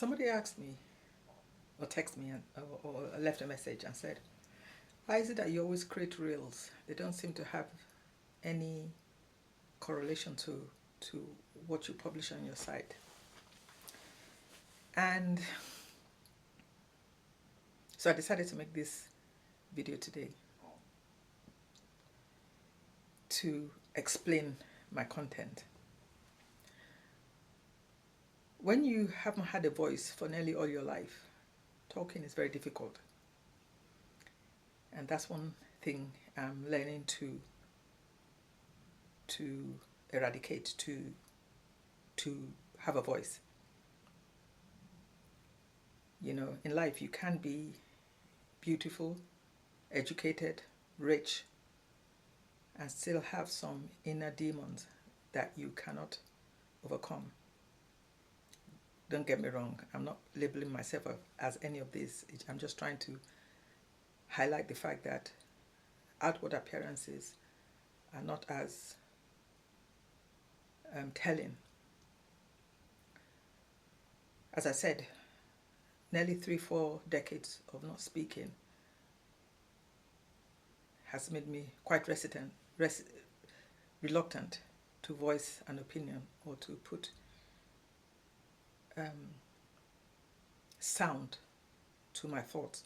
Somebody asked me, or texted me, or left a message and said, why is it that you always create reels? They don't seem to have any correlation to what you publish on your site. And so I decided to make this video today to explain my content. When you haven't had a voice for nearly all your life, talking is very difficult. And that's one thing I'm learning to eradicate, to have a voice. You know, in life you can be beautiful, educated, rich, and still have some inner demons that you cannot overcome. Don't get me wrong, I'm not labeling myself as any of this. I'm just trying to highlight the fact that outward appearances are not as telling. As I said, nearly 3-4 decades of not speaking has made me quite reluctant to voice an opinion or to put sound to my thoughts.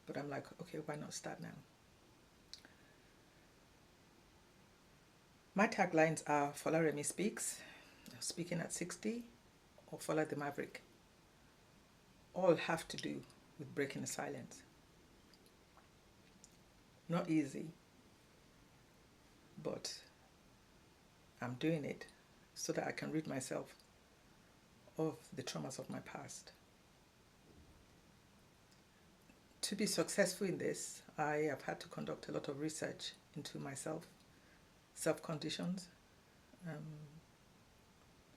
But I'm like, okay, why not start now? My taglines are Folaremi Speaks, Speaking at 60, or Follow the Maverick. All have to do with breaking the silence. Not easy, but I'm doing it so that I can rid myself of the traumas of my past. To be successful in this, I have had to conduct a lot of research into myself, self-conditions,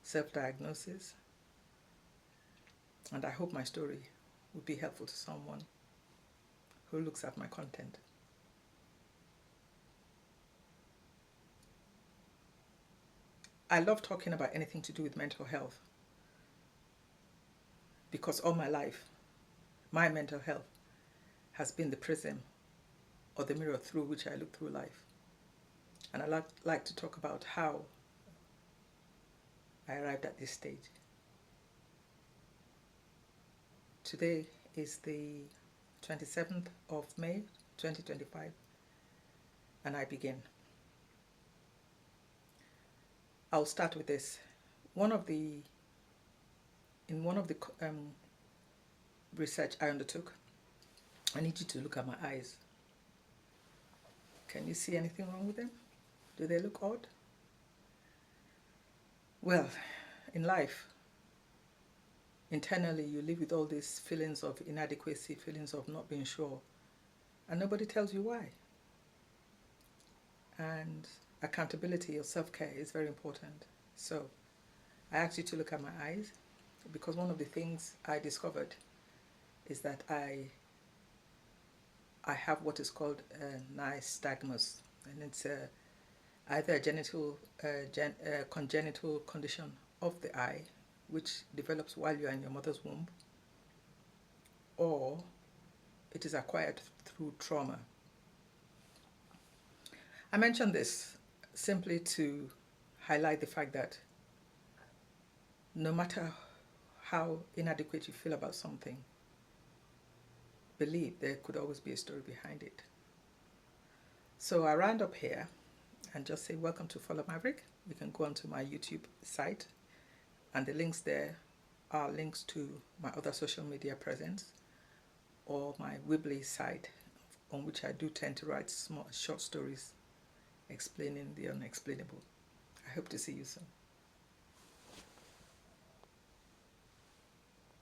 self-diagnosis, and I hope my story will be helpful to someone who looks at my content. I love talking about anything to do with mental health because all my life, my mental health has been the prism or the mirror through which I look through life. And I like to talk about how I arrived at this stage. Today is the 27th of May, 2025, and I begin. I'll start with this. In one of the research I undertook, I need you to look at my eyes. Can you see anything wrong with them? Do they look odd? Well, in life, internally you live with all these feelings of inadequacy, feelings of not being sure, and nobody tells you why. And accountability or self-care is very important. So I asked you to look at my eyes because one of the things I discovered is that I have what is called a nystagmus, and it's either a congenital condition of the eye which develops while you are in your mother's womb, or it is acquired through trauma. I mention this simply to highlight the fact that no matter how inadequate you feel about something, believe there could always be a story behind it. So I round up here and just say welcome to Follow Maverick. You can go onto my YouTube site, and the links there are links to my other social media presence or my Weebly site, on which I do tend to write small short stories explaining the unexplainable. I hope to see you soon.